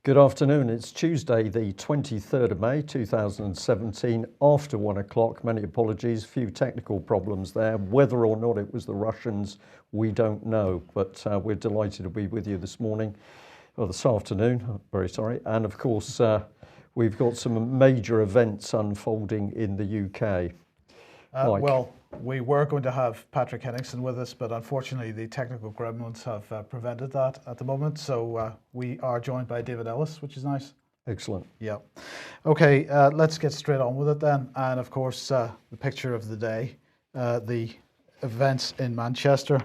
Good afternoon. It's Tuesday, the 23rd of May 2017, after 1 o'clock. Many apologies, a few technical problems there. Whether or not it was the Russians, we don't know, but we're delighted to be with you this morning, or this afternoon, very sorry. And of course, we've got some major events unfolding in the UK. Well, we were going to have Patrick Henningsen with us, but unfortunately the technical gremlins have prevented that at the moment. So we are joined by David Ellis, which is nice. Excellent. Yeah. Okay, let's get straight on with it then. And of course, the picture of the day, the events in Manchester.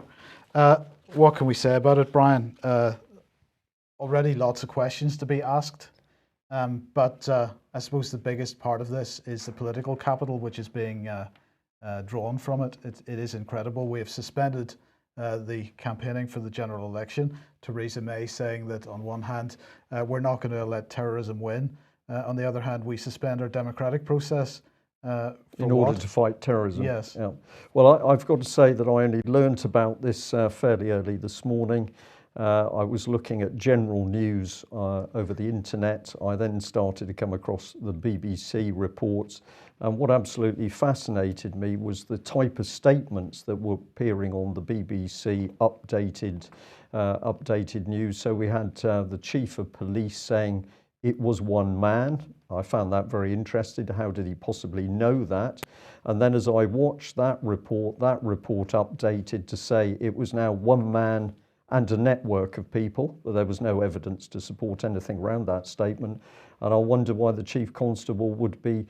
What can we say about it, Brian? Already lots of questions to be asked. But I suppose the biggest part of this is the political capital, which is being drawn from it. It is incredible. We have suspended the campaigning for the general election. Theresa May saying that on one hand, we're not going to let terrorism win. On the other hand, we suspend our democratic process. In order to fight terrorism. Yes. Yeah. Well, I've got to say that I only learnt about this fairly early this morning. I was looking at general news over the internet. I then started to come across the BBC reports. And what absolutely fascinated me was the type of statements that were appearing on the BBC updated news. So we had the chief of police saying it was one man. I found that very interesting. How did he possibly know that? And then as I watched that report updated to say it was now one man and a network of people. There was no evidence to support anything around that statement. And I wonder why the chief constable would be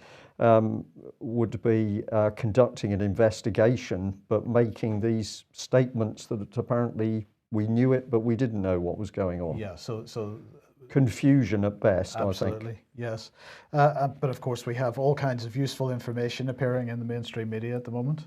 conducting an investigation, but making these statements that apparently we knew it, but we didn't know what was going on. Yeah, so confusion at best, absolutely, I think. Yes. But of course, we have all kinds of useful information appearing in the mainstream media at the moment.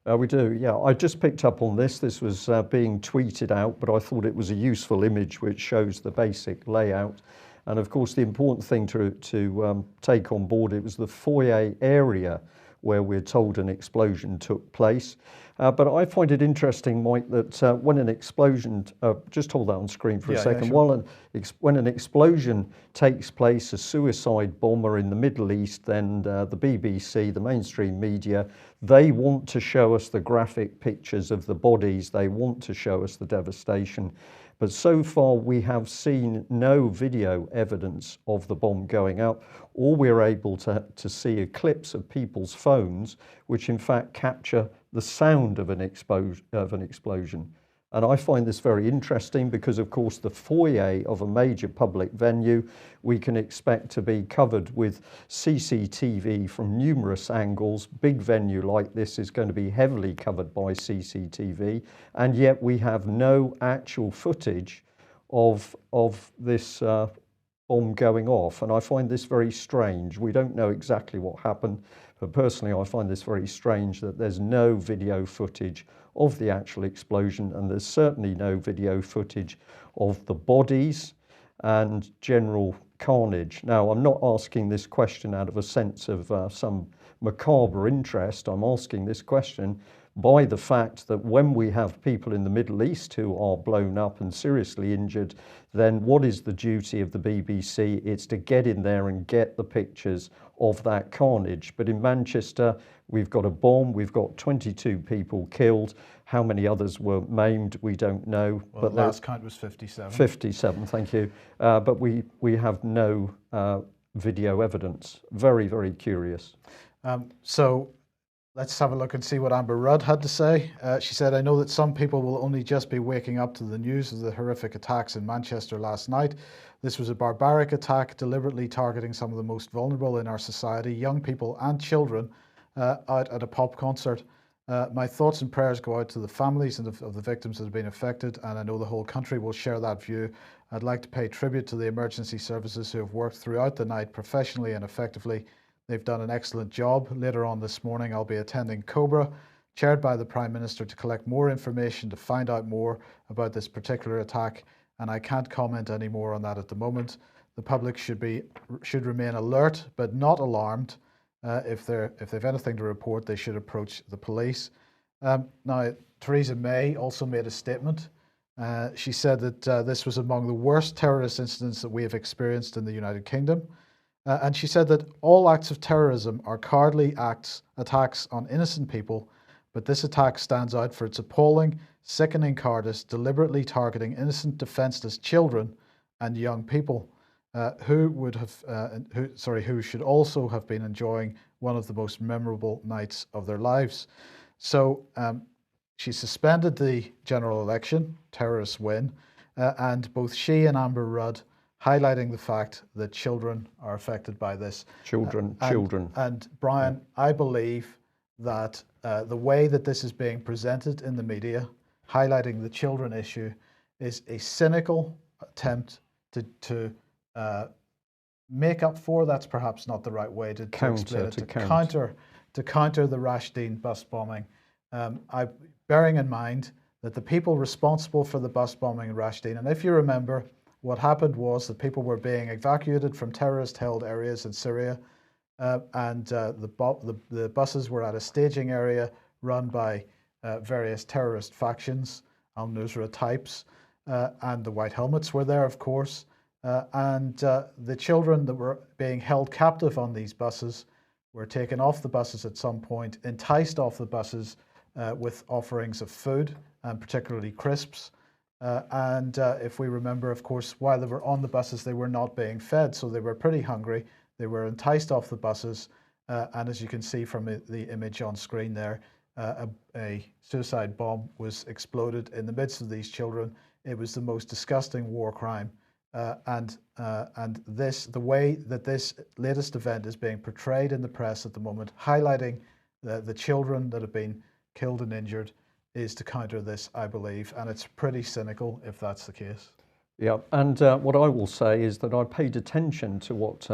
We do, yeah. I just picked up on this. This was being tweeted out, but I thought it was a useful image which shows the basic layout. And of course, the important thing to take on board, it was the foyer area where we're told an explosion took place. But I find it interesting, Mike, that when an explosion, just hold that on screen for a second, sure. When an explosion takes place, a suicide bomber in the Middle East, then the BBC, the mainstream media, they want to show us the graphic pictures of the bodies, they want to show us the devastation. But so far we have seen no video evidence of the bomb going up. All we're able to see are clips of people's phones, which in fact capture the sound of an explosion. And I find this very interesting because, of course, the foyer of a major public venue, we can expect to be covered with CCTV from numerous angles. Big venue like this is going to be heavily covered by CCTV, and yet we have no actual footage of this bomb going off. And I find this very strange. We don't know exactly what happened, but personally I find this very strange that there's no video footage of the actual explosion, and there's certainly no video footage of the bodies and general carnage. Now, I'm not asking this question out of a sense of some macabre interest. I'm asking this question by the fact that when we have people in the Middle East who are blown up and seriously injured, then what is the duty of the BBC? It's to get in there and get the pictures of that carnage. But in Manchester, we've got a bomb, we've got 22 people killed. How many others were maimed, we don't know. Well, but the last count was 57. 57, thank you. But we have no video evidence. Very, very curious. So let's have a look and see what Amber Rudd had to say. She said, "I know that some people will only just be waking up to the news of the horrific attacks in Manchester last night. This was a barbaric attack deliberately targeting some of the most vulnerable in our society, young people and children, out at a pop concert. My thoughts and prayers go out to the families of the victims that have been affected, and I know the whole country will share that view. I'd like to pay tribute to the emergency services who have worked throughout the night professionally and effectively. They've done an excellent job. Later on this morning, I'll be attending COBRA, chaired by the Prime Minister, to collect more information to find out more about this particular attack, and I can't comment any more on that at the moment. The public should remain alert but not alarmed. If they've anything to report, they should approach the police. Now, Theresa May also made a statement. She said that this was among the worst terrorist incidents that we have experienced in the United Kingdom. And she said that all acts of terrorism are cowardly attacks on innocent people, but this attack stands out for its appalling, sickening cowardice, deliberately targeting innocent, defenseless children and young people who should also have been enjoying one of the most memorable nights of their lives. So she suspended the general election, terrorists win, and both she and Amber Rudd highlighting the fact that children are affected by this. Children. And Brian, I believe that the way that this is being presented in the media, highlighting the children issue, is a cynical attempt to make up for, that's perhaps not the right way to explain it, to counter the Rashdeen bus bombing. Bearing in mind that the people responsible for the bus bombing in Rashdeen, and if you remember, what happened was that people were being evacuated from terrorist-held areas in Syria, and the buses were at a staging area run by various terrorist factions, al-Nusra types, and the White Helmets were there, of course, and the children that were being held captive on these buses were taken off the buses at some point, enticed off the buses with offerings of food, and particularly crisps. And if we remember, of course, while they were on the buses, they were not being fed, so they were pretty hungry. They were enticed off the buses, and as you can see from the image on screen there, a suicide bomb was exploded in the midst of these children. It was the most disgusting war crime, and the way that this latest event is being portrayed in the press at the moment, highlighting the children that have been killed and injured, is to counter this, I believe, and it's pretty cynical if that's the case. Yeah, and what I will say is that I paid attention to what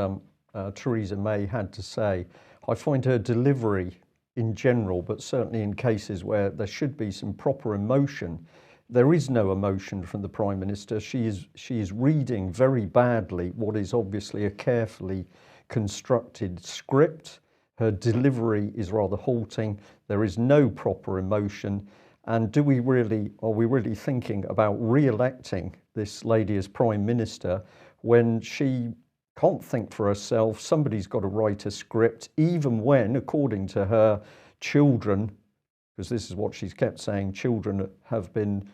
Theresa May had to say. I find her delivery in general, but certainly in cases where there should be some proper emotion, there is no emotion from the Prime Minister. She is reading very badly what is obviously a carefully constructed script. Her delivery is rather halting. There is no proper emotion. And are we really thinking about re-electing this lady as Prime Minister when she can't think for herself? Somebody's got to write a script, even when, according to her, children, because this is what she's kept saying, children have been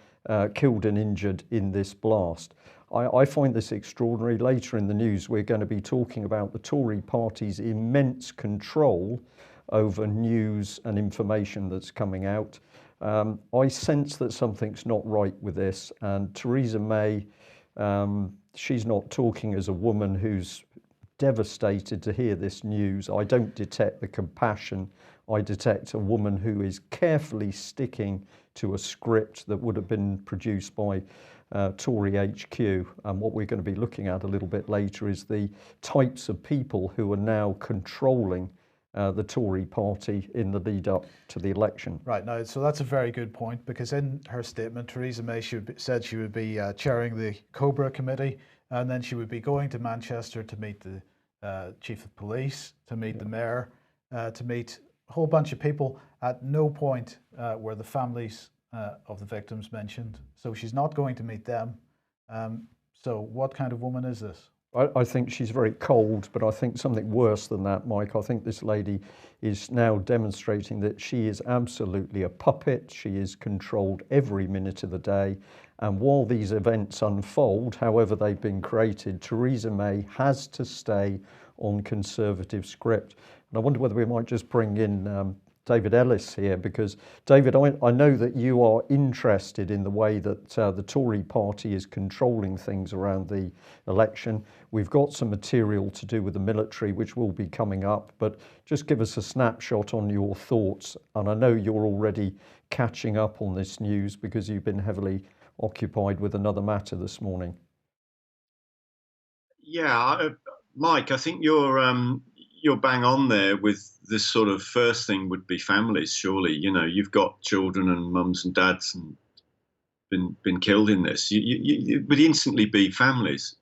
killed and injured in this blast. I find this extraordinary. Later in the news, we're going to be talking about the Tory party's immense control over news and information that's coming out. I sense that something's not right with this, and Theresa May, she's not talking as a woman who's devastated to hear this news. I don't detect the compassion. I detect a woman who is carefully sticking to a script that would have been produced by Tory HQ. And what we're going to be looking at a little bit later is the types of people who are now controlling the Tory party in the lead up to the election. Right, now, so that's a very good point, because in her statement, Theresa May said she would be chairing the Cobra Committee, and then she would be going to Manchester to meet the Chief of Police, to meet the Mayor, to meet a whole bunch of people. At no point were the families of the victims mentioned, so she's not going to meet them. So what kind of woman is this? I think she's very cold, but I think something worse than that, Mike. I think this lady is now demonstrating that she is absolutely a puppet. She is controlled every minute of the day. And while these events unfold, however they've been created, Theresa May has to stay on Conservative script. And I wonder whether we might just bring in David Ellis here, because David, I know that you are interested in the way that the Tory party is controlling things around the election. We've got some material to do with the military, which will be coming up, but just give us a snapshot on your thoughts. And I know you're already catching up on this news because you've been heavily occupied with another matter this morning. Yeah, Mike, I think you're bang on there with this sort of first thing would be families, surely. You know, you've got children and mums and dads and been killed in this. You would instantly be families.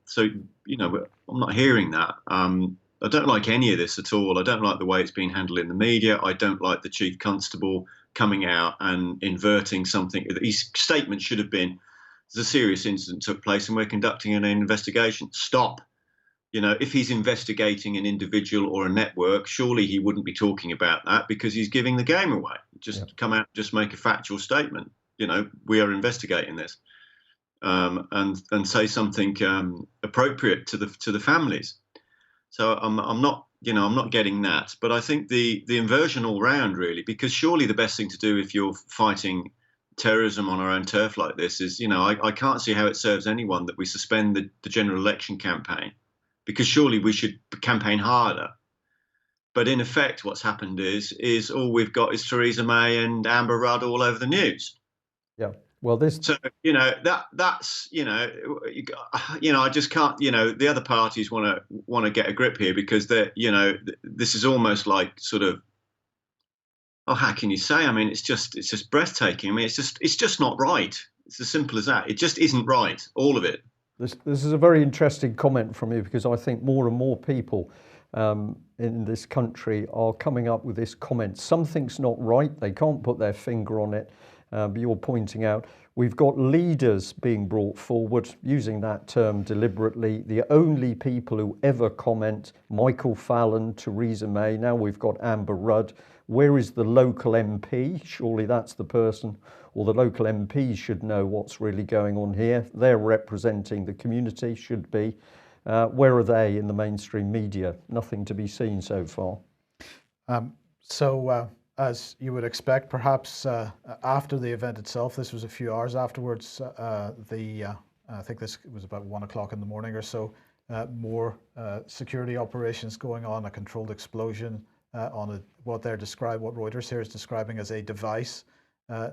So, you know, I'm not hearing that. I don't like any of this at all. I don't like the way it's been handled in the media. I don't like the chief constable coming out and inverting something. His statement should have been, there's a serious incident took place and we're conducting an investigation. Stop. If he's investigating an individual or a network, surely he wouldn't be talking about that because he's giving the game away. Just come out, just make a factual statement. We are investigating this, and say something appropriate to the families. So I'm not getting that. But I think the inversion all round really, because surely the best thing to do if you're fighting terrorism on our own turf like this is, I can't see how it serves anyone that we suspend the general election campaign. Because surely we should campaign harder. But in effect, what's happened is all we've got is Theresa May and Amber Rudd all over the news. Yeah. Well, this. So that's I just can't. The other parties want to get a grip here because this is almost like sort of. Oh, how can you say? I mean, it's just breathtaking. I mean, it's just not right. It's as simple as that. It just isn't right. All of it. This is a very interesting comment from you because I think more and more people in this country are coming up with this comment. Something's not right. They can't put their finger on it. But you're pointing out we've got leaders being brought forward, using that term deliberately. The only people who ever comment, Michael Fallon, Theresa May. Now we've got Amber Rudd. Where is the local MP? Surely that's the person, or the local MPs should know what's really going on here. They're representing the community, should be. Where are they in the mainstream media? Nothing to be seen so far. As you would expect, perhaps after the event itself, this was a few hours afterwards, I think this was about 1 o'clock in the morning or so, more security operations going on, a controlled explosion on what Reuters here is describing as a device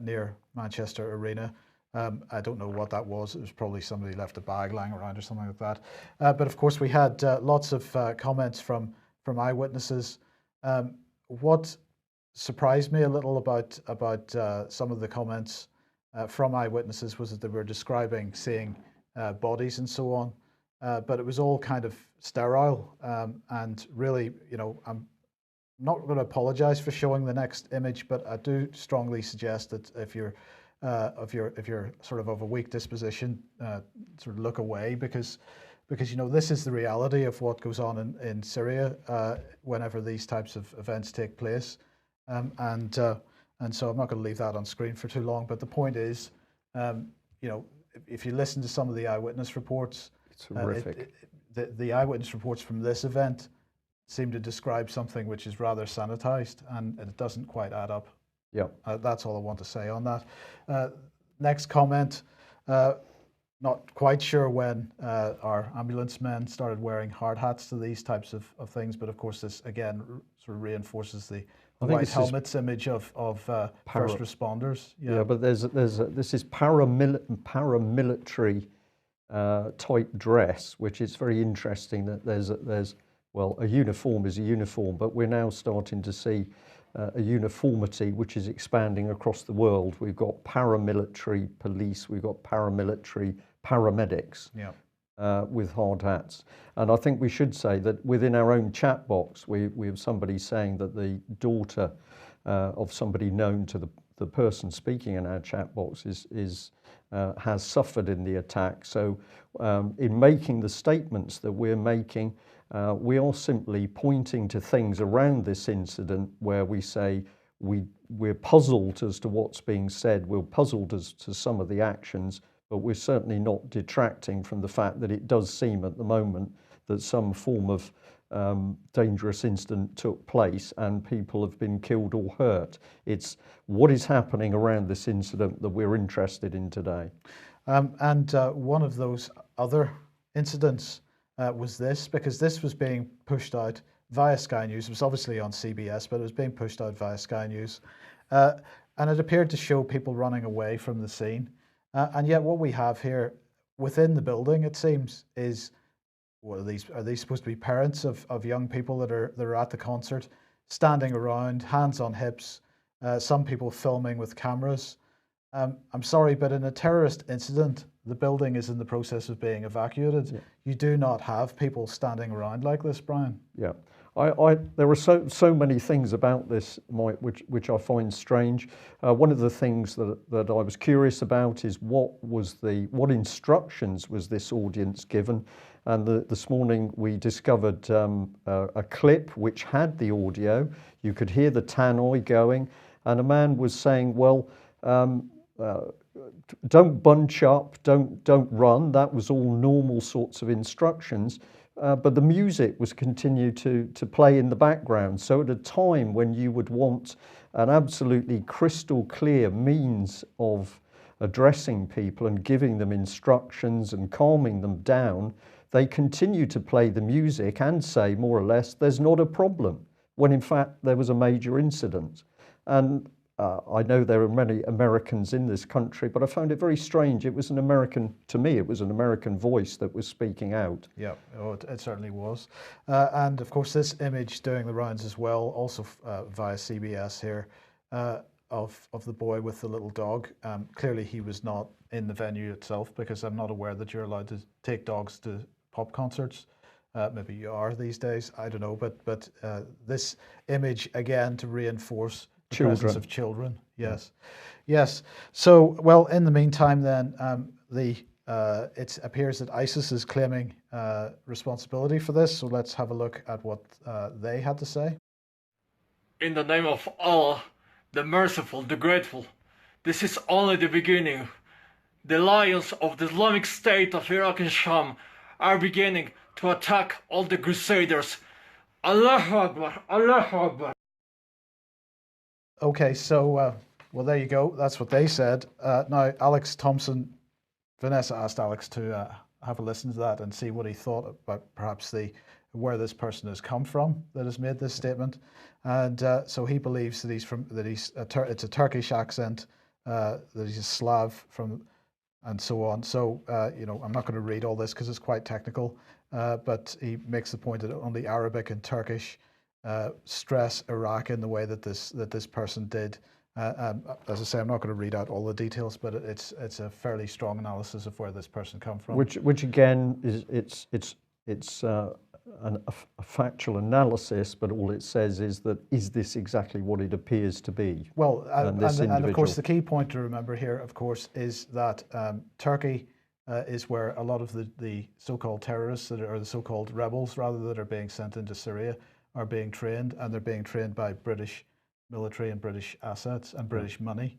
near Manchester Arena. I don't know what that was. It was probably somebody left a bag lying around or something like that. But of course, we had lots of comments from eyewitnesses. What surprised me a little about some of the comments from eyewitnesses was that they were describing seeing bodies and so on, but it was all kind of sterile. And really, I'm not going to apologize for showing the next image, but I do strongly suggest that if you're sort of a weak disposition, sort of look away because this is the reality of what goes on in Syria whenever these types of events take place, and so I'm not going to leave that on screen for too long. But the point is, if you listen to some of the eyewitness reports, it's horrific. The eyewitness reports from this event seem to describe something which is rather sanitized, and it doesn't quite add up. Yeah, that's all I want to say on that. Next comment. Not quite sure when our ambulance men started wearing hard hats to these types of things, but of course this again sort of reinforces the white helmets image of first responders. Yeah, but this is paramilitary type dress, which is very interesting. That there's a uniform is a uniform, but we're now starting to see a uniformity which is expanding across the world. We've got paramilitary police, we've got paramilitary paramedics with hard hats. And I think we should say that within our own chat box, we have somebody saying that the daughter of somebody known to the person speaking in our chat box has suffered in the attack. So in making the statements that we're making, we are simply pointing to things around this incident where we say we're puzzled as to what's being said, we're puzzled as to some of the actions, but we're certainly not detracting from the fact that it does seem at the moment that some form of dangerous incident took place and people have been killed or hurt. It's what is happening around this incident that we're interested in today. And one of those other incidents was this, because this was being pushed out via Sky News. It was obviously on CBS, but it was being pushed out via Sky News. And it appeared to show people running away from the scene. And yet what we have here within the building, it seems, is, what are these supposed to be parents of young people that are at the concert, standing around, hands on hips, some people filming with cameras. I'm sorry, but in a terrorist incident, the building is in the process of being evacuated. Yeah. You do not have people standing around like this, Brian. Yeah, there are so many things about this, Mike, which I find strange. One of the things that I was curious about is what instructions was this audience given, and this morning we discovered a clip which had the audio. You could hear the tannoy going, and a man was saying, "Well, don't bunch up, don't run." That was all normal sorts of instructions. But the music was continued to play in the background. So at a time when you would want an absolutely crystal clear means of addressing people and giving them instructions and calming them down, they continue to play the music and say more or less there's not a problem, when in fact there was a major incident. And I know there are many Americans in this country, but I found it very strange. It was an American, to me, it was an American voice that was speaking out. Yeah, it certainly was. And of course, this image doing the rounds as well, also via CBS here, of the boy with the little dog. Clearly, he was not in the venue itself, because I'm not aware that you're allowed to take dogs to pop concerts. Maybe you are these days, I don't know. But this image, again, to reinforce the presence of children. Yes, yes. So, well, in the meantime, then it appears that ISIS is claiming responsibility for this. So let's have a look at what they had to say. In the name of Allah, the merciful, the grateful, this is only the beginning. The lions of the Islamic State of Iraq and Sham are beginning to attack all the crusaders. Allahu Akbar, Allahu Akbar. Okay, so, well, there you go. That's what they said. Now, Alex Thompson, Vanessa asked Alex to have a listen to that and see what he thought about perhaps where this person has come from that has made this statement. And so he believes that it's a Turkish accent, that he's a Slav and so on. So, I'm not going to read all this because it's quite technical, but he makes the point that only Arabic and Turkish stress Iraq in the way that this person did. As I say, I'm not going to read out all the details, but it's a fairly strong analysis of where this person come from. Which again is a factual analysis, but all it says is this exactly what it appears to be? Well, and of course the key point to remember here, of course, is that Turkey is where a lot of the so-called terrorists or the so-called rebels, rather, that are being sent into Syria are being trained, and they're being trained by British military and British assets and British money.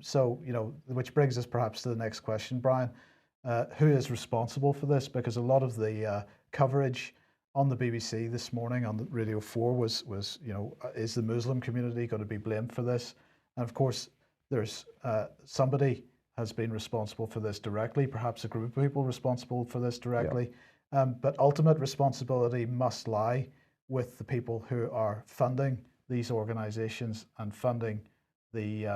So, which brings us perhaps to the next question, Brian. Who is responsible for this? Because a lot of the coverage on the BBC this morning on Radio 4 was is the Muslim community going to be blamed for this? And of course, there's somebody has been responsible for this directly, perhaps a group of people responsible for this directly. Yeah. But ultimate responsibility must lie with the people who are funding these organizations and funding the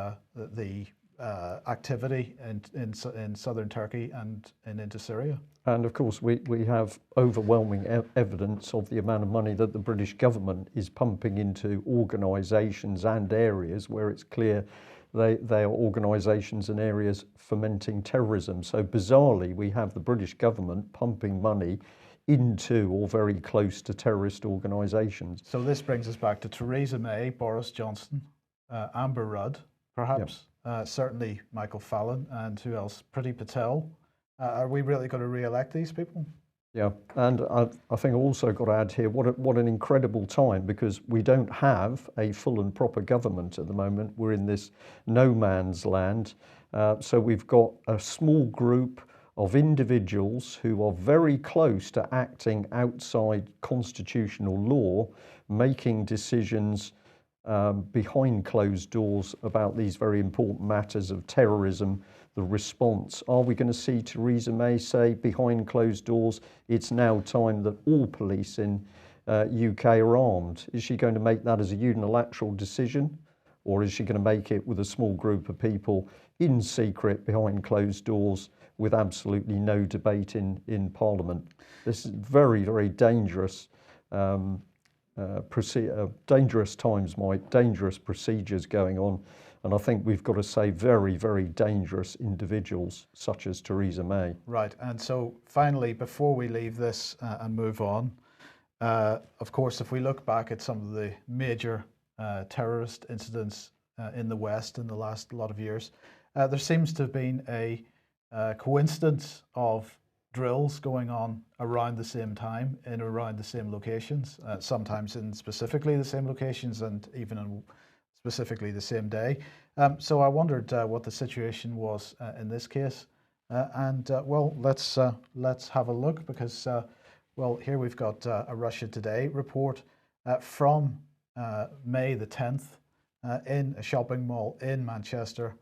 activity in southern Turkey and into Syria. And of course, we have overwhelming evidence of the amount of money that the British government is pumping into organizations and areas where it's clear they are organizations and areas fomenting terrorism. So bizarrely, we have the British government pumping money into or very close to terrorist organizations. So this brings us back to Theresa May, Boris Johnson, Amber Rudd, perhaps, certainly Michael Fallon, and who else? Priti Patel. Are we really going to re-elect these people? Yeah, and I think I've also got to add here, what an incredible time, because we don't have a full and proper government at the moment. We're in this no man's land. So we've got a small group of individuals who are very close to acting outside constitutional law, making decisions behind closed doors about these very important matters of terrorism, the response. Are we going to see Theresa May say behind closed doors, it's now time that all police in UK are armed? Is she going to make that as a unilateral decision? Or is she going to make it with a small group of people in secret behind closed doors with absolutely no debate in Parliament? This is very, very dangerous dangerous times, Mike, dangerous procedures going on. And I think we've got to say very, very dangerous individuals such as Theresa May. Right. And so finally, before we leave this and move on, of course, if we look back at some of the major terrorist incidents in the West in the last lot of years, there seems to have been a coincidence of drills going on around the same time in around the same locations, sometimes in specifically the same locations and even in specifically the same day. So I wondered what the situation was in this case. Well, let's have a look because, well, here we've got a Russia Today report from May the 10th in a shopping mall in Manchester.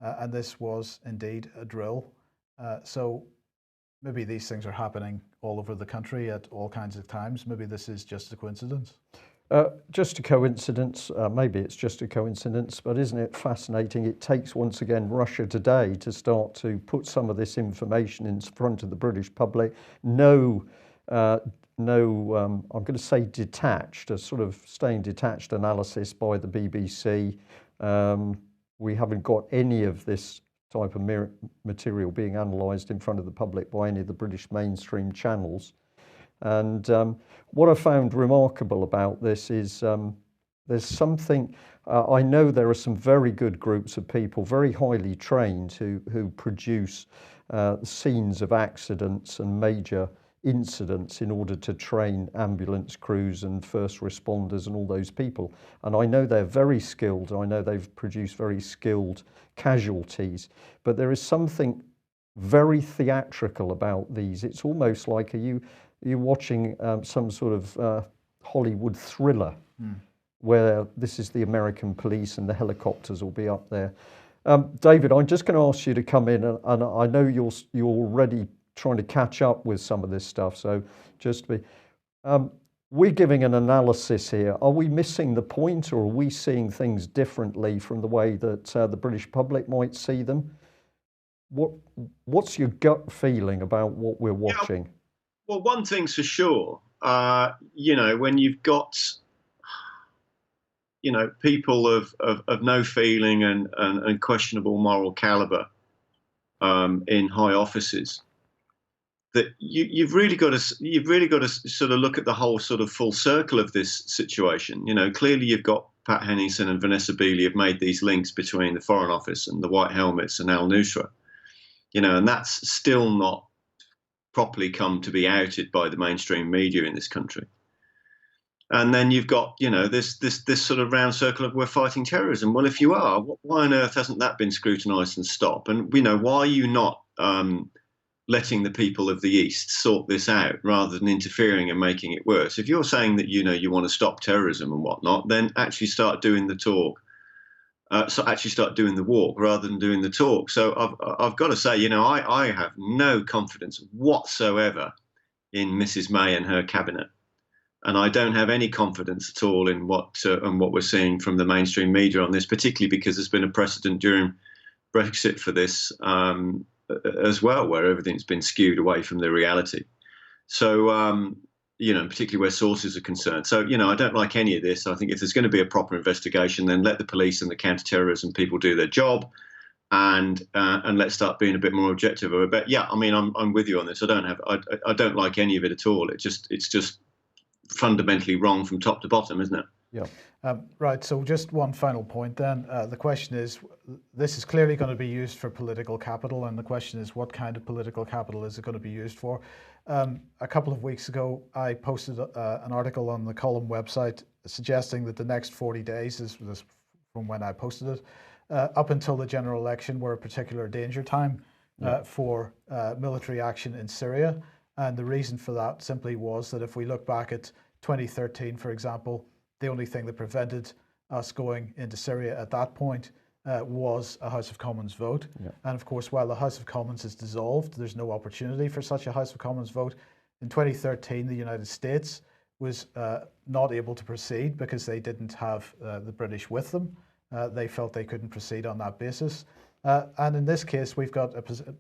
And this was indeed a drill. So maybe these things are happening all over the country at all kinds of times. Maybe this is just a coincidence. Just a coincidence. Maybe it's just a coincidence, but isn't it fascinating? It takes, once again, Russia Today to start to put some of this information in front of the British public. No, I'm going to say detached, a sort of staying detached analysis by the BBC. We haven't got any of this type of material being analysed in front of the public by any of the British mainstream channels. And what I found remarkable about this is there's something, I know there are some very good groups of people, very highly trained, who produce scenes of accidents and major incidents in order to train ambulance crews and first responders and all those people. And I know they're very skilled. I know they've produced very skilled casualties, but there is something very theatrical about these. It's almost like you're watching some sort of Hollywood thriller where this is the American police and the helicopters will be up there. David, I'm just going to ask you to come in, and I know you're already trying to catch up with some of this stuff. So just be, we're giving an analysis here. Are we missing the point, or are we seeing things differently from the way that the British public might see them? What's your gut feeling about what we're watching? Yeah, well, one thing's for sure, when you've got, people of no feeling and questionable moral caliber in high offices, that you've really got to sort of look at the whole sort of full circle of this situation. Clearly you've got Pat Henningsen and Vanessa Beeley have made these links between the Foreign Office and the White Helmets and al-Nusra, and that's still not properly come to be outed by the mainstream media in this country. And then you've got, this sort of round circle of we're fighting terrorism. Well, if you are, why on earth hasn't that been scrutinised and stopped? And why are you not letting the people of the East sort this out rather than interfering and making it worse? If you're saying that you want to stop terrorism and whatnot, then actually start doing the talk. So actually start doing the walk rather than doing the talk. So I've got to say, I have no confidence whatsoever in Mrs. May and her cabinet, and I don't have any confidence at all in what we're seeing from the mainstream media on this, particularly because there's been a precedent during Brexit for this as well, where everything's been skewed away from the reality. So, particularly where sources are concerned. So, I don't like any of this. I think if there's going to be a proper investigation, then let the police and the counter-terrorism people do their job, and let's start being a bit more objective. But yeah, I'm with you on this. I don't like any of it at all. It's just fundamentally wrong from top to bottom, isn't it? Yeah. Right. So just one final point then. The question is, this is clearly going to be used for political capital, and the question is, what kind of political capital is it going to be used for? A couple of weeks ago, I posted an article on the Column website suggesting that the next 40 days, this was from when I posted it, up until the general election, were a particular danger time for military action in Syria. And the reason for that simply was that if we look back at 2013, for example, the only thing that prevented us going into Syria at that point was a House of Commons vote. Yeah. And of course, while the House of Commons is dissolved, there's no opportunity for such a House of Commons vote. In 2013, the United States was not able to proceed because they didn't have the British with them. They felt they couldn't proceed on that basis. And in this case, we've got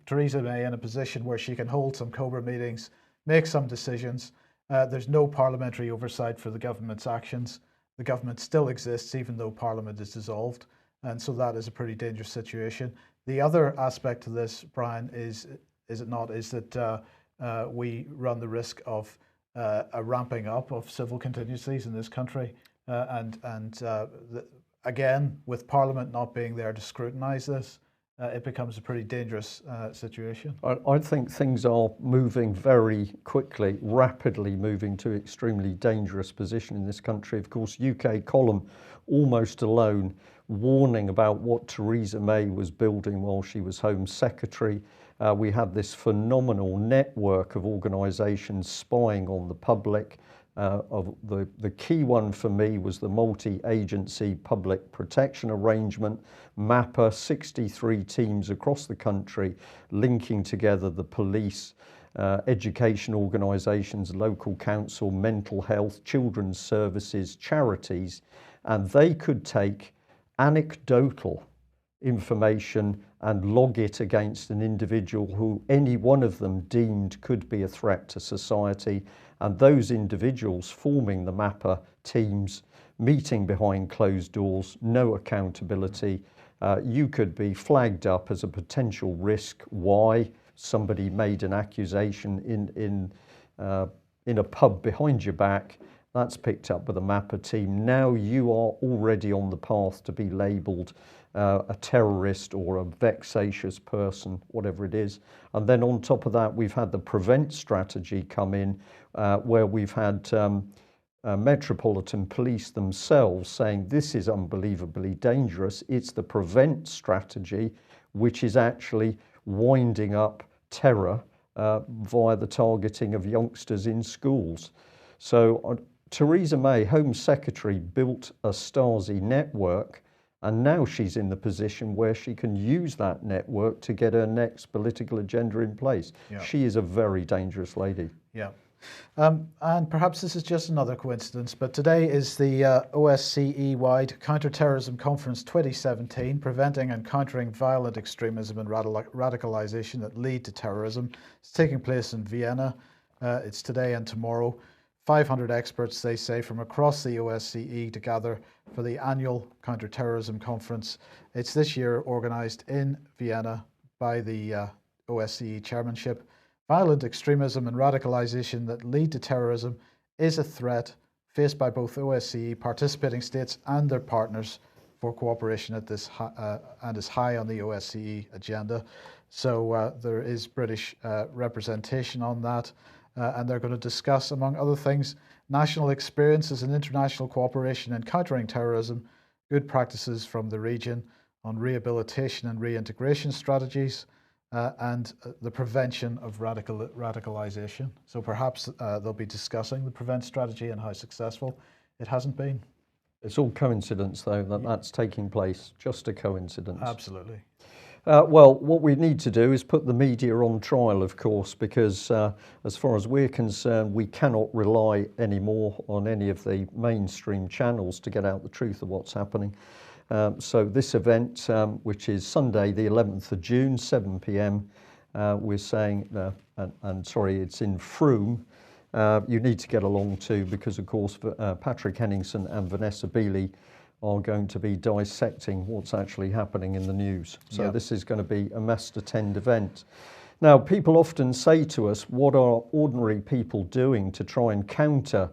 Theresa May in a position where she can hold some COBRA meetings, make some decisions, There's no parliamentary oversight for the government's actions. The government still exists even though Parliament is dissolved, and so that is a pretty dangerous situation. The other aspect to this, Brian, is it not, is that we run the risk of a ramping up of civil contingencies in this country, again, with Parliament not being there to scrutinise this, it becomes a pretty dangerous situation. I think things are moving very quickly, rapidly moving to extremely dangerous position in this country. Of course, UK column almost alone warning about what Theresa May was building while she was Home Secretary. We had this phenomenal network of organisations spying on the public. Of the key one for me was the multi-agency public protection arrangement, MAPA, 63 teams across the country linking together the police, education organisations, local council, mental health, children's services, charities, and they could take anecdotal information and log it against an individual who any one of them deemed could be a threat to society, and those individuals forming the MAPA teams, meeting behind closed doors, no accountability. You could be flagged up as a potential risk. Why? Somebody made an accusation in a pub behind your back. That's picked up by the MAPA team. Now you are already on the path to be labelled a terrorist or a vexatious person, whatever it is. And then on top of that, we've had the prevent strategy come in, where we've had Metropolitan Police themselves saying this is unbelievably dangerous. It's the prevent strategy which is actually winding up terror via the targeting of youngsters in schools. So Theresa May, Home Secretary, built a Stasi network, and now she's in the position where she can use that network to get her next political agenda in place. Yeah. She is a very dangerous lady. Yeah. And perhaps this is just another coincidence, but today is the OSCE-wide Counterterrorism Conference 2017, Preventing and Countering Violent Extremism and Radicalization that Lead to Terrorism. It's taking place in Vienna. It's today and tomorrow. 500 experts, they say, from across the OSCE to gather for the annual Counterterrorism Conference. It's this year organised in Vienna by the OSCE chairmanship. Violent extremism and radicalization that lead to terrorism is a threat faced by both OSCE participating states and their partners for cooperation at this and is high on the OSCE agenda. So there is British representation on that. And they're going to discuss, among other things, national experiences and international cooperation in countering terrorism, good practices from the region on rehabilitation and reintegration strategies, and the prevention of radicalization. So perhaps they'll be discussing the prevent strategy and how successful it hasn't been. It's all coincidence, though, that that's taking place. Just a coincidence. Absolutely. Well, what we need to do is put the media on trial, of course, because as far as we're concerned, we cannot rely anymore on any of the mainstream channels to get out the truth of what's happening. So this event, which is Sunday, the 11th of June, 7 p.m, we're saying, it's in Frome. You need to get along to, because, of course, Patrick Henningsen and Vanessa Beeley are going to be dissecting what's actually happening in the news. So This is going to be a must-attend event. Now, people often say to us, what are ordinary people doing to try and counter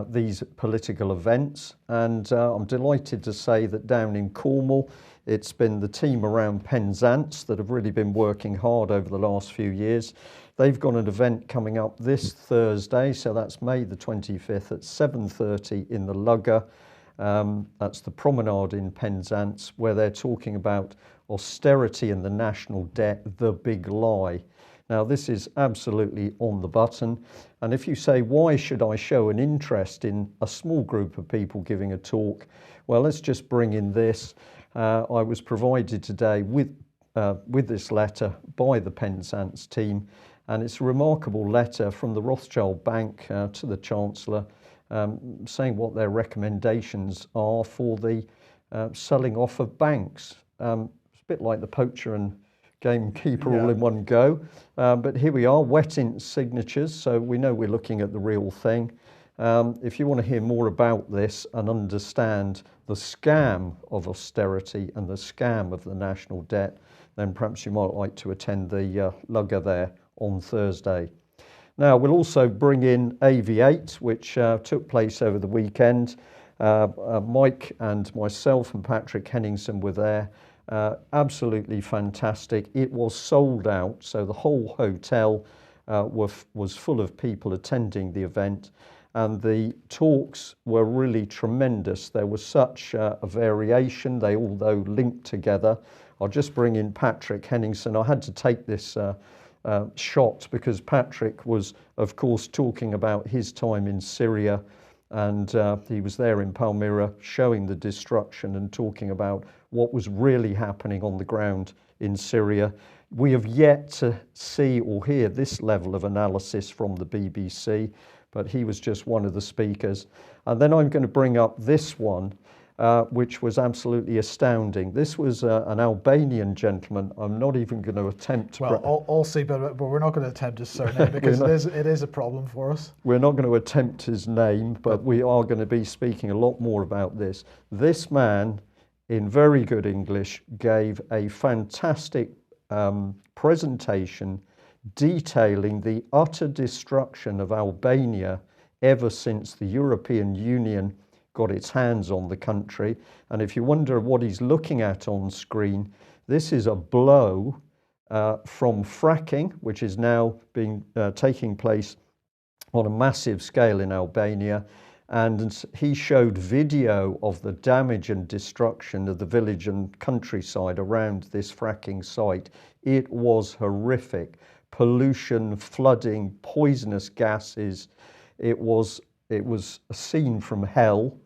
these political events? And I'm delighted to say that down in Cornwall, it's been the team around Penzance that have really been working hard over the last few years. They've got an event coming up this Thursday, so that's May the 25th at 7:30 in the Lugger. That's the promenade in Penzance, where they're talking about austerity and the national debt, the big lie. Now, this is absolutely on the button. And if you say, why should I show an interest in a small group of people giving a talk? Well, let's just bring in this. I was provided today with this letter by the Penzance team, and it's a remarkable letter from the Rothschild Bank to the Chancellor, saying what their recommendations are for the selling off of banks. It's a bit like the poacher and gamekeeper all in one go. But here we are, wet ink signatures, so we know we're looking at the real thing. If you want to hear more about this and understand the scam of austerity and the scam of the national debt, then perhaps you might like to attend the lugger there on Thursday. Now, we'll also bring in AV8, which took place over the weekend. Mike and myself and Patrick Henningsen were there. Absolutely fantastic. It was sold out, so the whole hotel was full of people attending the event, and the talks were really tremendous. There was such a variation, they all though linked together. I'll just bring in Patrick Henningsen. I had to take this shot because Patrick was, of course, talking about his time in Syria, and he was there in Palmyra showing the destruction and talking about what was really happening on the ground in Syria. We have yet to see or hear this level of analysis from the BBC, but he was just one of the speakers. And then I'm going to bring up this one, which was absolutely astounding. This was an Albanian gentleman. I'm not even going to attempt. Well, also, but we're not going to attempt his surname because it is a problem for us. We're not going to attempt his name, but we are going to be speaking a lot more about this. This man, in very good English, gave a fantastic presentation detailing the utter destruction of Albania ever since the European Union got its hands on the country. And if you wonder what he's looking at on screen, this is a blow from fracking, which is now taking place on a massive scale in Albania. And he showed video of the damage and destruction of the village and countryside around this fracking site. It was horrific. Pollution, flooding, poisonous gases. It was a scene from hell.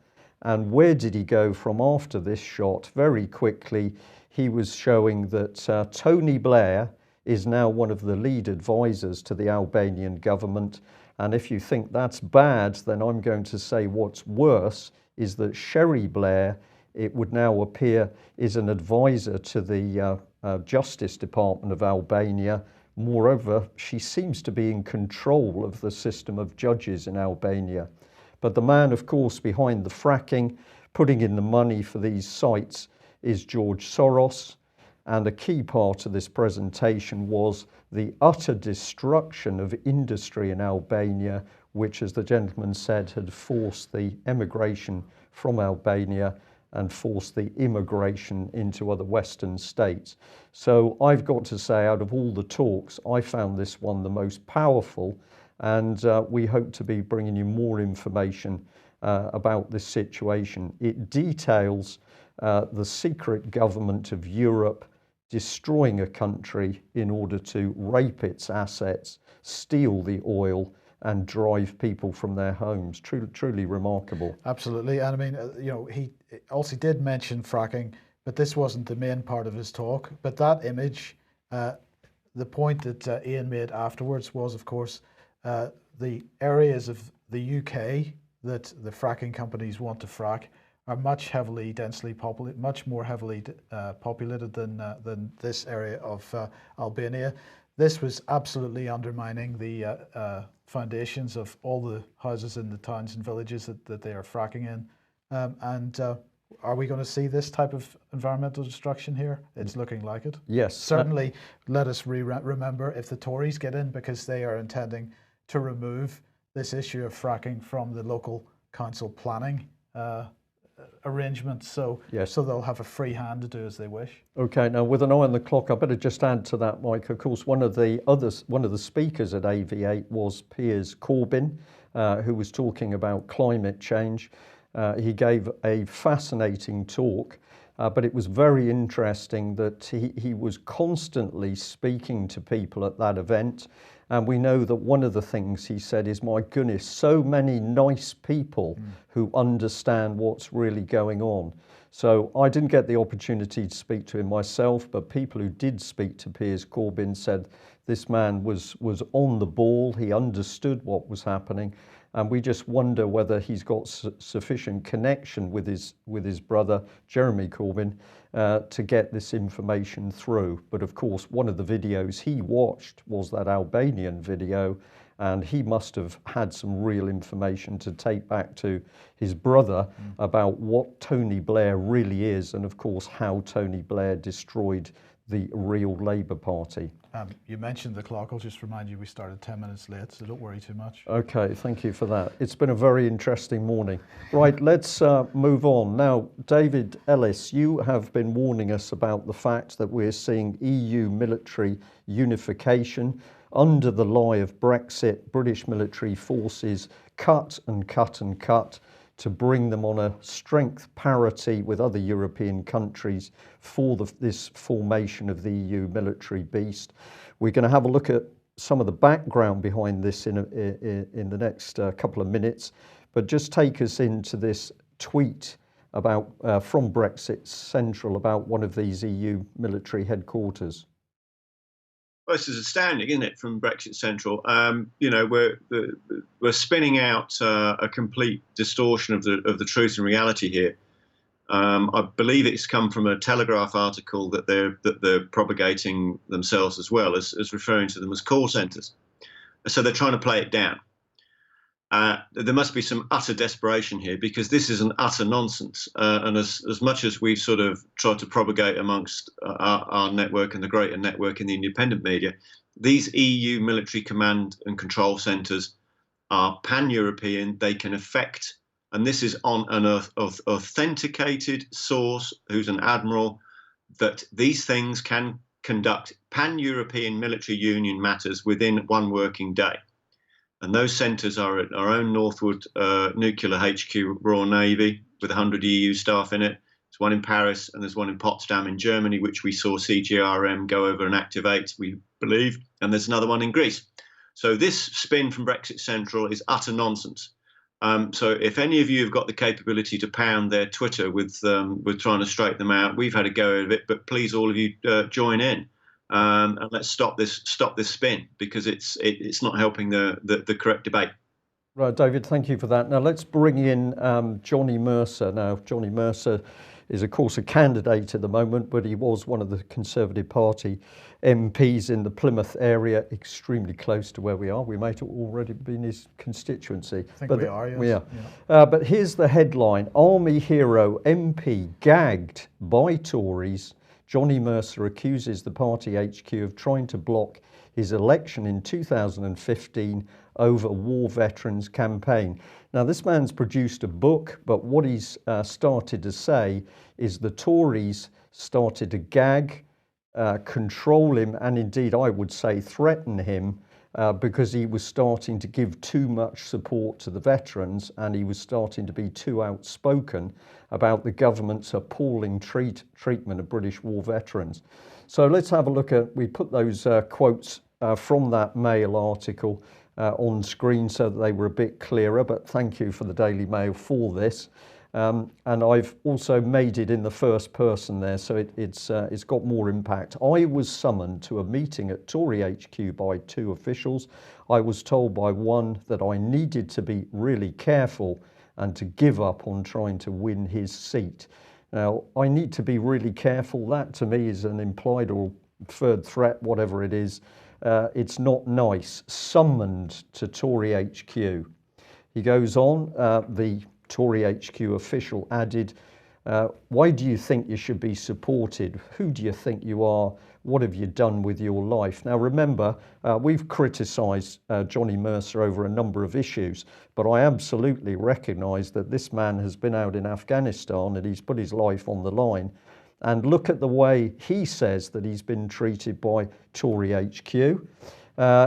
And where did he go from after this shot? Very quickly, he was showing that Tony Blair is now one of the lead advisors to the Albanian government. And if you think that's bad, then I'm going to say what's worse is that Sherry Blair, it would now appear, is an advisor to the Justice Department of Albania. Moreover, she seems to be in control of the system of judges in Albania. But the man, of course, behind the fracking, putting in the money for these sites, is George Soros. And a key part of this presentation was the utter destruction of industry in Albania, which, as the gentleman said, had forced the emigration from Albania and forced the immigration into other Western states. So I've got to say, out of all the talks, I found this one the most powerful, and we hope to be bringing you more information about this situation. It details the secret government of Europe destroying a country in order to rape its assets, steal the oil, and drive people from their homes. Truly remarkable. Absolutely. And I mean, he also did mention fracking, but this wasn't the main part of his talk. But that image, the point that Ian made afterwards was, of course, the areas of the UK that the fracking companies want to frack are much more heavily populated than this area of Albania. This was absolutely undermining the foundations of all the houses in the towns and villages that they are fracking in. Are we going to see this type of environmental destruction here? It's looking like it. Yes. Certainly, let us remember if the Tories get in, because they are intending to remove this issue of fracking from the local council planning arrangements, so yes. So they'll have a free hand to do as they wish. Okay, now with an eye on the clock, I better just add to that, Mike. Of course, one of the speakers at AV8 was Piers Corbyn, who was talking about climate change. He gave a fascinating talk, but it was very interesting that he was constantly speaking to people at that event. And we know that one of the things he said is, my goodness, so many nice people who understand what's really going on. So I didn't get the opportunity to speak to him myself, but people who did speak to Piers Corbyn said this man was on the ball. He understood what was happening. And we just wonder whether he's got sufficient connection with his brother, Jeremy Corbyn, to get this information through. But of course, one of the videos he watched was that Albanian video, and he must have had some real information to take back to his brother about what Tony Blair really is, and of course, how Tony Blair destroyed the real Labour Party. You mentioned the clock. I'll just remind you we started 10 minutes late, so don't worry too much. Okay, thank you for that. It's been a very interesting morning. Right, let's move on. Now, David Ellis, you have been warning us about the fact that we're seeing EU military unification. Under the lie of Brexit, British military forces cut and cut and cut to bring them on a strength parity with other European countries for this formation of the EU military beast. We're going to have a look at some of the background behind this in the next couple of minutes, but just take us into this tweet about from Brexit Central about one of these EU military headquarters. Well, this is astounding, isn't it, from Brexit Central? You know, we're spinning out a complete distortion of the truth and reality here. I believe it's come from a Telegraph article that they're propagating themselves as well as referring to them as call centres. So they're trying to play it down. There must be some utter desperation here, because this is an utter nonsense. And as much as we've sort of tried to propagate amongst our network and the greater network in the independent media, these EU military command and control centres are pan-European. They can affect, and this is on an authenticated source who's an admiral, that these things can conduct pan-European military union matters within one working day. And those centres are at our own Northwood Nuclear HQ, Royal Navy, with 100 EU staff in it. There's one in Paris and there's one in Potsdam in Germany, which we saw CGRM go over and activate, we believe. And there's another one in Greece. So this spin from Brexit Central is utter nonsense. So if any of you have got the capability to pound their Twitter with trying to straighten them out, we've had a go of it, but please all of you join in. And let's stop this spin, because it's not helping the correct debate. Right, David, thank you for that. Now let's bring in Johnny Mercer. Now, Johnny Mercer is, of course, a candidate at the moment, but he was one of the Conservative Party MPs in the Plymouth area, extremely close to where we are. We may have already be in his constituency. I think we are, yes. We are. Yeah. But here's the headline: Army hero MP gagged by Tories. Johnny Mercer accuses the party HQ of trying to block his election in 2015 over war veterans campaign. Now, this man's produced a book, but what he's started to say is the Tories started to gag, control him, and indeed, I would say, threaten him because he was starting to give too much support to the veterans, and he was starting to be too outspoken about the government's appalling treatment of British war veterans. So let's have a look at, we put those quotes from that Mail article on screen so that they were a bit clearer, but thank you for the Daily Mail for this. And I've also made it in the first person there, so it's got more impact. I was summoned to a meeting at Tory HQ by two officials. I was told by one that I needed to be really careful and to give up on trying to win his seat. Now, I need to be really careful. That to me is an implied or inferred threat, whatever it is. It's not nice. Summoned to Tory HQ. He goes on, the Tory HQ official added, why do you think you should be supported? Who do you think you are? What have you done with your life? Now remember, we've criticised Johnny Mercer over a number of issues, but I absolutely recognise that this man has been out in Afghanistan and he's put his life on the line. And look at the way he says that he's been treated by Tory HQ.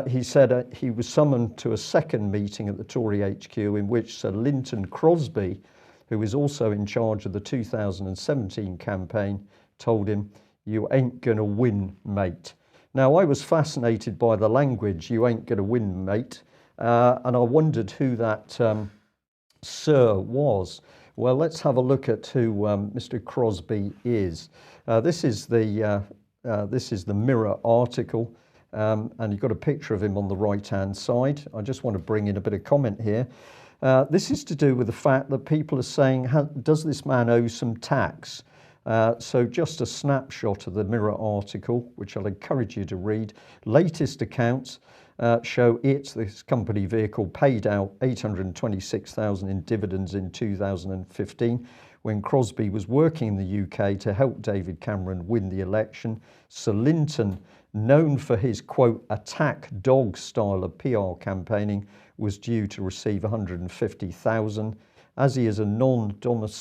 He said he was summoned to a second meeting at the Tory HQ in which Sir Linton Crosby, who is also in charge of the 2017 campaign, told him, "You ain't gonna win, mate." Now, I was fascinated by the language, "you ain't gonna win, mate," and I wondered who that Sir was. Well, let's have a look at who Mr. Crosby is. This is the Mirror article. and you've got a picture of him on the right-hand side. I just want to bring in a bit of comment here. This is to do with the fact that people are saying, does this man owe some tax? So just a snapshot of the Mirror article, which I'll encourage you to read. Latest accounts show this company vehicle, paid out 826,000 in dividends in 2015 when Crosby was working in the UK to help David Cameron win the election. Sir Linton, known for his, quote, attack dog style of PR campaigning, was due to receive 150,000. As he is a non-dom,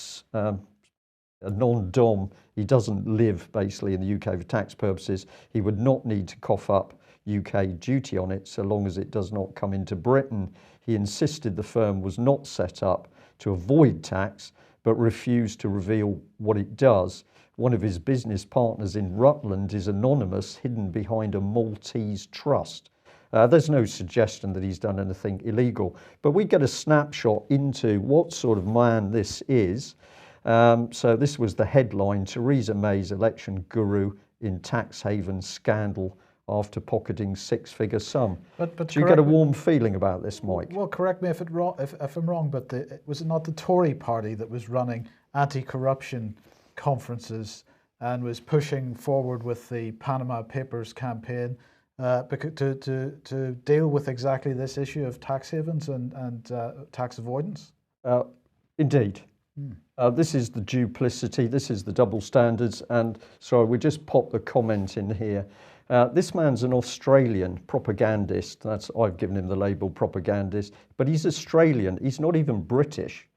he doesn't live basically in the UK for tax purposes, he would not need to cough up UK duty on it so long as it does not come into Britain. He insisted the firm was not set up to avoid tax, but refused to reveal what it does. One of his business partners in Rutland is anonymous, hidden behind a Maltese trust. There's no suggestion that he's done anything illegal, but we get a snapshot into what sort of man this is. So this was the headline: Theresa May's election guru in tax haven scandal after pocketing six-figure sum. But do you get a warm feeling about this, Mike? Well, correct me if I'm wrong, but was it not the Tory party that was running anti-corruption conferences and was pushing forward with the Panama Papers campaign to deal with exactly this issue of tax havens and tax avoidance? Indeed. This is the duplicity, this is the double standards, and sorry, we just popped the comment in here. This man's an Australian propagandist. I've given him the label propagandist, but he's Australian. He's not even British.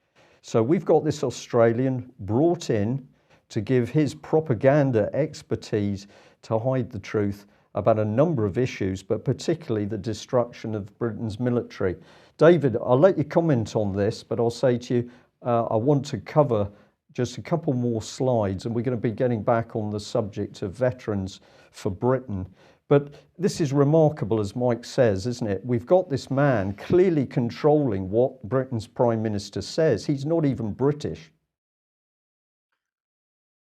So we've got this Australian brought in to give his propaganda expertise to hide the truth about a number of issues, but particularly the destruction of Britain's military. David, I'll let you comment on this, but I'll say to you, I want to cover just a couple more slides, and we're going to be getting back on the subject of veterans for Britain. But this is remarkable, as Mike says, isn't it? We've got this man clearly controlling what Britain's Prime Minister says. He's not even British.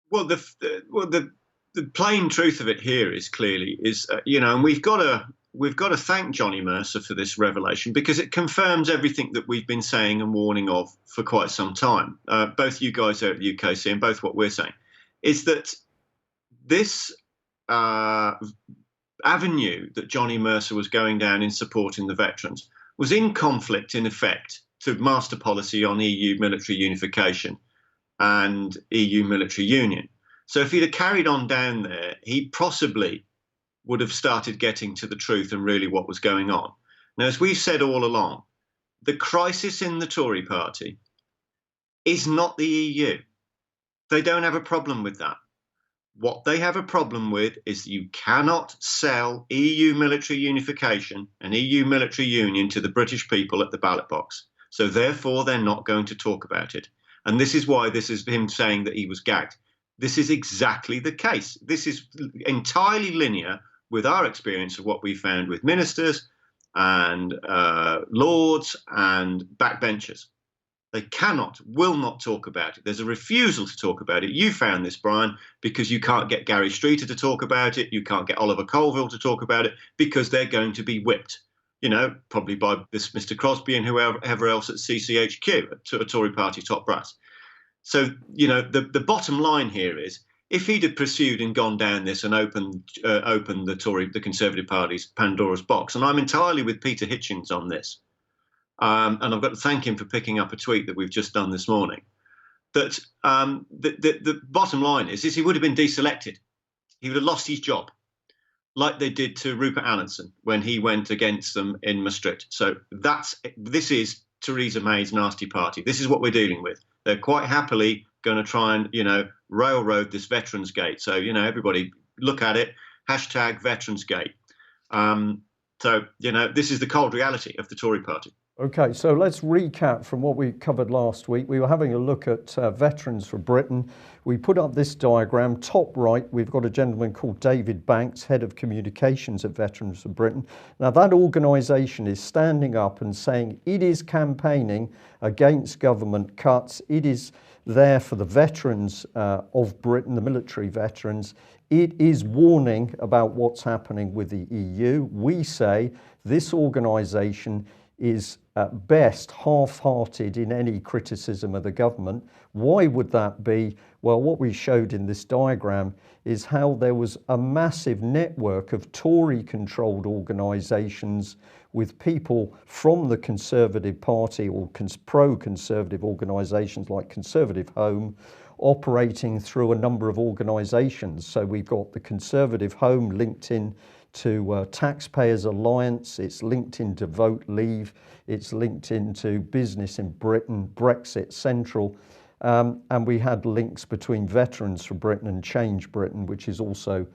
Well, the plain truth of it here is clearly and we've got to thank Johnny Mercer for this revelation, because it confirms everything that we've been saying and warning of for quite some time. Both you guys there at the UKC and both what we're saying is that this avenue that Johnny Mercer was going down in supporting the veterans was in conflict, in effect, to master policy on EU military unification and EU military union. So if he'd have carried on down there, he possibly would have started getting to the truth and really what was going on. Now, as we've said all along, the crisis in the Tory party is not the EU. They don't have a problem with that. What they have a problem with is that you cannot sell EU military unification and EU military union to the British people at the ballot box. So therefore, they're not going to talk about it. And this is why this is him saying that he was gagged. This is exactly the case. This is entirely linear with our experience of what we found with ministers and lords and backbenchers. They will not talk about it. There's a refusal to talk about it. You found this, Brian, because you can't get Gary Streeter to talk about it. You can't get Oliver Colville to talk about it because they're going to be whipped, probably by this Mr. Crosby and whoever else at CCHQ, a Tory party top brass. So, the bottom line here is, if he'd have pursued and gone down this and opened the Conservative Party's Pandora's box, and I'm entirely with Peter Hitchens on this, and I've got to thank him for picking up a tweet that we've just done this morning, that the bottom line is he would have been deselected. He would have lost his job, like they did to Rupert Allinson when he went against them in Maastricht. So this is Theresa May's nasty party. This is what we're dealing with. They're quite happily going to try and, railroad this Veterans Gate. So, everybody look at it, #VeteransGate. So, this is the cold reality of the Tory party. Okay, so let's recap from what we covered last week. We were having a look at Veterans for Britain. We put up this diagram. Top right, we've got a gentleman called David Banks, Head of Communications at Veterans for Britain. Now, that organisation is standing up and saying it is campaigning against government cuts. It is there for the veterans of Britain, the military veterans. It is warning about what's happening with the EU. We say this organisation is at best half-hearted in any criticism of the government. Why would that be? Well, what we showed in this diagram is how there was a massive network of Tory-controlled organisations with people from the Conservative Party or pro-Conservative organisations like Conservative Home operating through a number of organisations. So we've got the Conservative Home linked in to Taxpayers Alliance, it's linked into Vote Leave, it's linked into Business in Britain, Brexit Central, and we had links between Veterans for Britain and Change Britain, which is also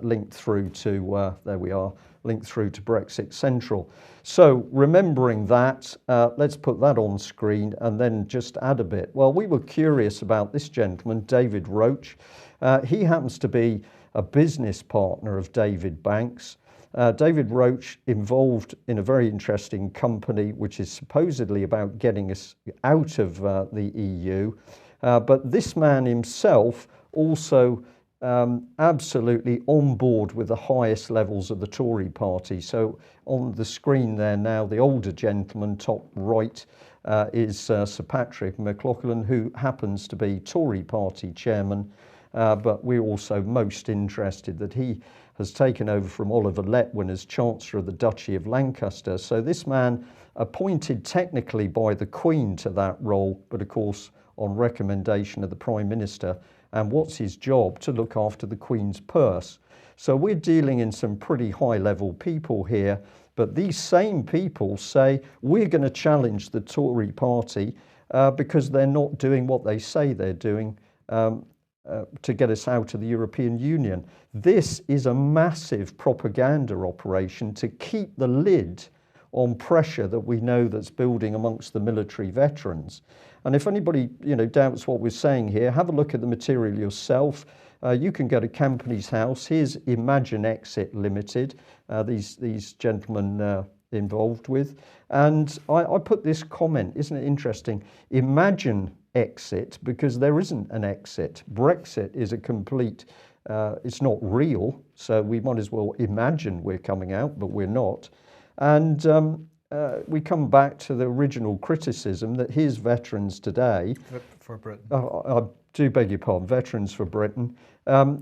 linked through to, there we are, linked through to Brexit Central. So remembering that, let's put that on screen and then just add a bit. Well, we were curious about this gentleman, David Roach. He happens to be a business partner of David Banks. David Roach involved in a very interesting company which is supposedly about getting us out of the EU. But this man himself also absolutely on board with the highest levels of the Tory party. So on the screen there now, the older gentleman, top right, is Sir Patrick McLauchlan, who happens to be Tory party chairman. But we're also most interested that he has taken over from Oliver Letwin as Chancellor of the Duchy of Lancaster. So this man appointed technically by the Queen to that role, but of course on recommendation of the Prime Minister. And what's his job? To look after the Queen's purse. So we're dealing in some pretty high level people here, but these same people say we're going to challenge the Tory party because they're not doing what they say they're doing to get us out of the European Union. This is a massive propaganda operation to keep the lid on pressure that we know that's building amongst the military veterans. And if anybody doubts what we're saying here, have a look at the material yourself. You can go to Companies House. Here's Imagine Exit Limited, these gentlemen involved with. And I put this comment, isn't it interesting? Imagine exit, because there isn't an exit. Brexit is a complete, it's not real, so we might as well imagine we're coming out, but we're not. And we come back to the original criticism that here's veterans today. For Britain. I do beg your pardon, Veterans for Britain.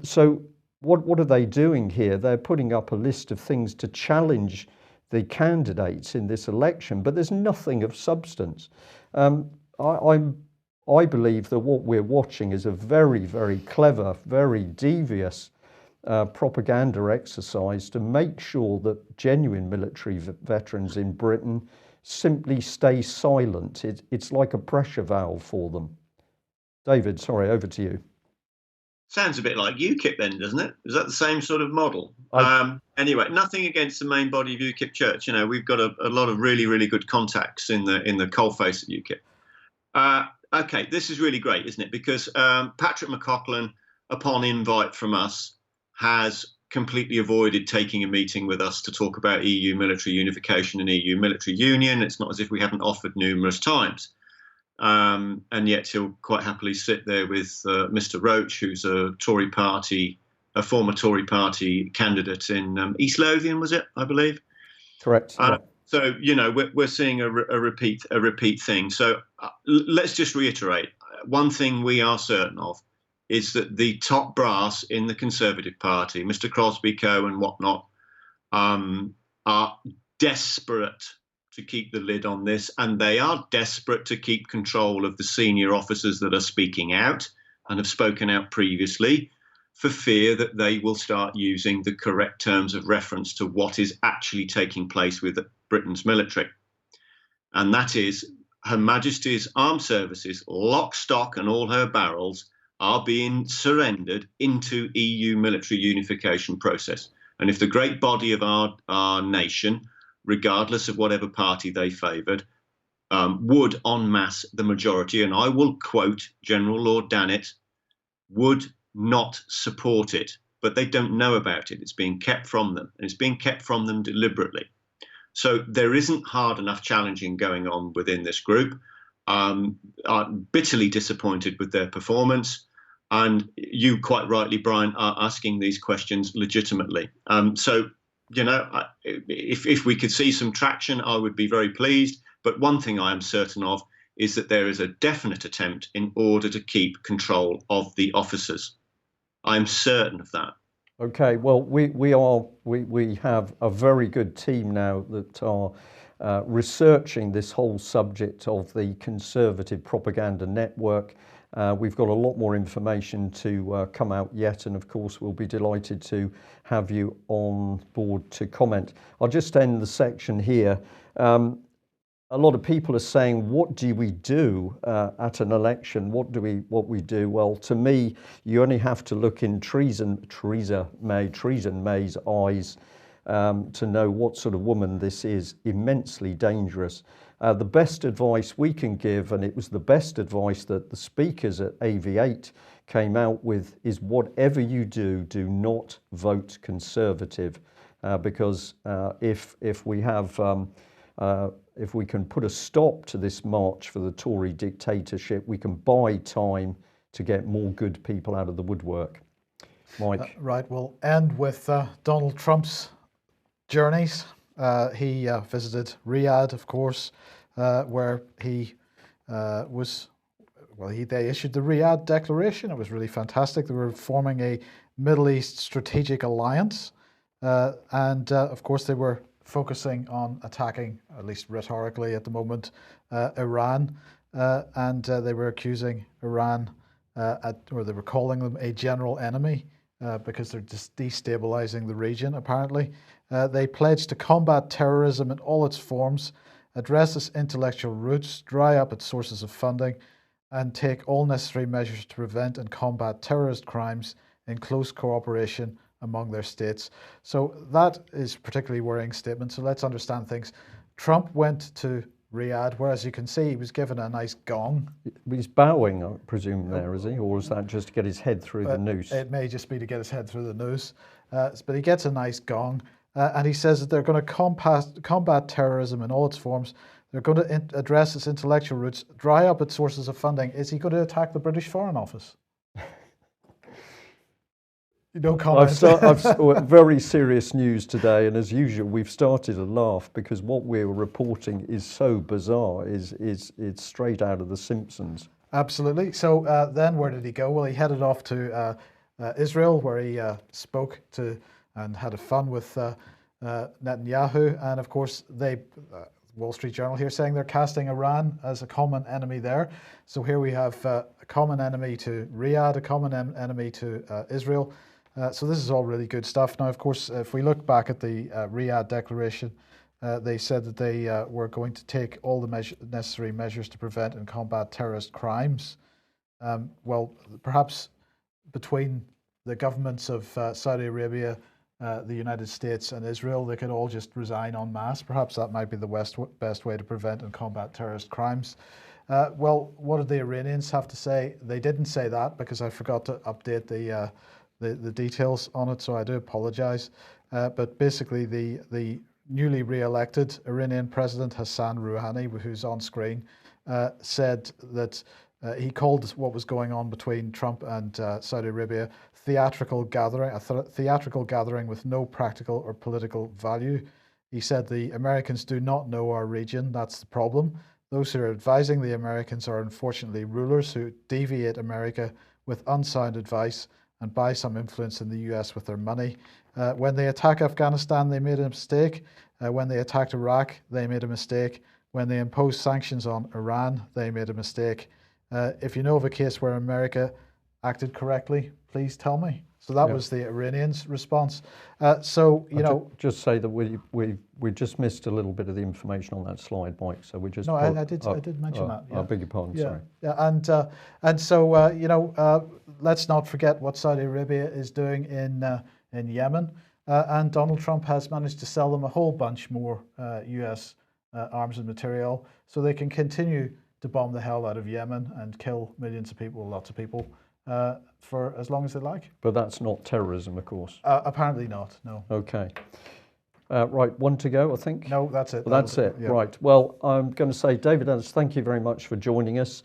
So what are they doing here? They're putting up a list of things to challenge the candidates in this election, but there's nothing of substance. I believe that what we're watching is a very, very clever, very devious propaganda exercise to make sure that genuine military veterans in Britain simply stay silent. It's like a pressure valve for them. David, sorry, over to you. Sounds a bit like UKIP then, doesn't it? Is that the same sort of model? Anyway, nothing against the main body of UKIP Church. We've got a lot of really, really good contacts in the coalface of UKIP. Okay, this is really great, isn't it? Because Patrick McLauchlan, upon invite from us, has completely avoided taking a meeting with us to talk about EU military unification and EU military union. It's not as if we haven't offered numerous times. And yet he'll quite happily sit there with Mr. Roach, who's a former Tory party candidate in East Lothian, was it, I believe? Correct. So, we're seeing a repeat thing. So let's just reiterate. One thing we are certain of is that the top brass in the Conservative Party, Mr. Crosbie, Co and whatnot, are desperate to keep the lid on this, and they are desperate to keep control of the senior officers that are speaking out and have spoken out previously, for fear that they will start using the correct terms of reference to what is actually taking place with Britain's military. And that is Her Majesty's Armed Services, lock, stock and all her barrels, are being surrendered into EU military unification process. And if the great body of our nation, regardless of whatever party they favoured, would en masse, the majority, and I will quote General Lord Dannatt, would not support it, but they don't know about it. It's being kept from them, and it's being kept from them deliberately. So there isn't hard enough challenging going on within this group. are bitterly disappointed with their performance. And you quite rightly, Brian, are asking these questions legitimately. So, if we could see some traction, I would be very pleased. But one thing I am certain of is that there is a definite attempt in order to keep control of the officers. I'm certain of that. Okay, well, we have a very good team now that are researching this whole subject of the conservative propaganda network. We've got a lot more information to come out yet, and of course we'll be delighted to have you on board to comment. I'll just end the section here. A lot of people are saying, what do we do at an election? What we do? Well, to me, you only have to look in Theresa May's eyes to know what sort of woman this is. Immensely dangerous. The best advice we can give, and it was the best advice that the speakers at AV8 came out with, is whatever you do, do not vote Conservative, because if we have if we can put a stop to this march for the Tory dictatorship, we can buy time to get more good people out of the woodwork. Mike? Right, we'll end with Donald Trump's journeys. He visited Riyadh, of course, where he they issued the Riyadh Declaration. It was really fantastic. They were forming a Middle East strategic alliance. And of course, they were focusing on attacking, at least rhetorically at the moment, Iran. And they were accusing Iran, or they were calling them a general enemy because they're just destabilizing the region, apparently. They pledged to combat terrorism in all its forms, address its intellectual roots, dry up its sources of funding, and take all necessary measures to prevent and combat terrorist crimes in close cooperation among their states. So that is a particularly worrying statement. So let's understand things. Trump went to Riyadh, where, as you can see, he was given a nice gong. He's bowing, I presume, there, is he? Or is that just to get his head through the noose? It may just be to get his head through the noose. But he gets a nice gong. And he says that they're going to combat terrorism in all its forms. They're going to address its intellectual roots, dry up its sources of funding. Is he going to attack the British Foreign Office? No comment. Very serious news today, and as usual, we've started a laugh because what we're reporting is so bizarre. It's straight out of The Simpsons. Absolutely. So then, where did he go? Well, he headed off to Israel, where he spoke to and had a fun with Netanyahu, and of course, Wall Street Journal here saying they're casting Iran as a common enemy there. So here we have a common enemy to Riyadh, a common enemy to Israel. So this is all really good stuff. Now, of course, if we look back at the Riyadh Declaration, they said that they were going to take all the necessary measures to prevent and combat terrorist crimes. Well, perhaps between the governments of Saudi Arabia, the United States and Israel, they could all just resign en masse. Perhaps that might be the best way to prevent and combat terrorist crimes. Well, what did the Iranians have to say? They didn't say that because I forgot to update the details on it, so I do apologize. But basically, the newly re-elected Iranian President Hassan Rouhani, who's on screen, said that he called what was going on between Trump and Saudi Arabia a theatrical gathering with no practical or political value. He said the Americans do not know our region. That's the problem. Those who are advising the Americans are unfortunately rulers who deviate America with unsound advice and buy some influence in the US with their money. When they attack Afghanistan, they made a mistake. When they attacked Iraq, they made a mistake. When they imposed sanctions on Iran, they made a mistake. If you know of a case where America acted correctly, please tell me. So that was the Iranians' response. So, you know... Just say that we just missed a little bit of the information on that slide, Mike. So we just... No, I did mention that. Yeah. I beg your pardon, sorry. Yeah, and so, you know, let's not forget what Saudi Arabia is doing in Yemen. And Donald Trump has managed to sell them a whole bunch more US arms and material so they can continue to bomb the hell out of Yemen and kill millions of people, lots of people, for as long as they like. But that's not terrorism, of course. Apparently not, no. Okay. Right, one to go, I think. No, that's it. Well, that's it. Yeah. Right. Well, I'm going to say, David Ellis, thank you very much for joining us.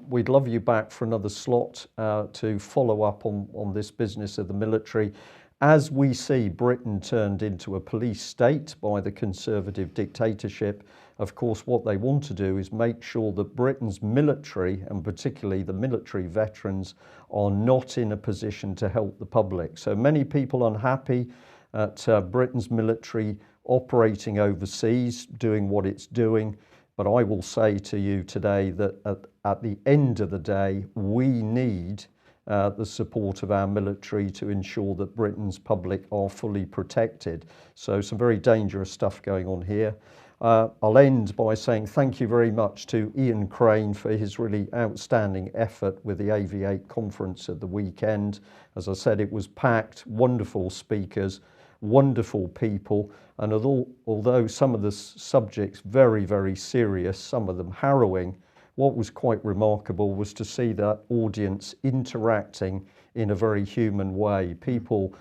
We'd love you back for another slot to follow up on this business of the military. As we see Britain turned into a police state by the Conservative dictatorship, of course, what they want to do is make sure that Britain's military, and particularly the military veterans, are not in a position to help the public. So many people unhappy at Britain's military operating overseas, doing what it's doing. But I will say to you today that at the end of the day, we need the support of our military to ensure that Britain's public are fully protected. So some very dangerous stuff going on here. I'll end by saying thank you very much to Ian Crane for his really outstanding effort with the AV8 conference at the weekend. As I said, it was packed, wonderful speakers, wonderful people, and although some of the subjects very, very serious, some of them harrowing, what was quite remarkable was to see that audience interacting in a very human way. People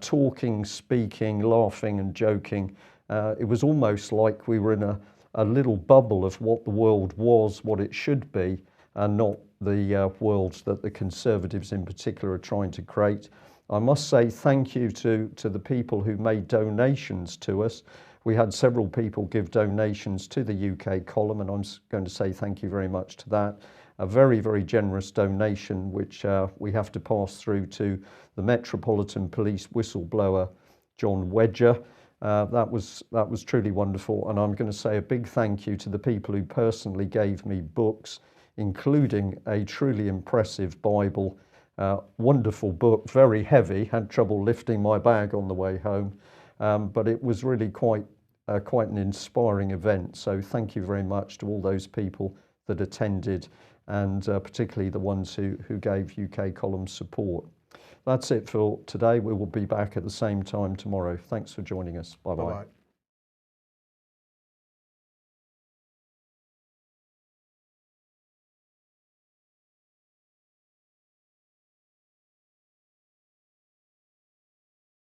talking, speaking, laughing and joking. It was almost like we were in a little bubble of what the world was, what it should be, and not the world that the Conservatives in particular are trying to create. I must say thank you to the people who made donations to us. We had several people give donations to the UK column, and I'm going to say thank you very much to that. A very, very generous donation, which we have to pass through to the Metropolitan Police whistleblower, John Wedger. That was truly wonderful, and I'm going to say a big thank you to the people who personally gave me books, including a truly impressive Bible. Wonderful book, very heavy, had trouble lifting my bag on the way home, but it was really quite an inspiring event. So thank you very much to all those people that attended, and particularly the ones who gave UK Column support. That's it for today. We will be back at the same time tomorrow. Thanks for joining us. Bye-bye. Bye-bye.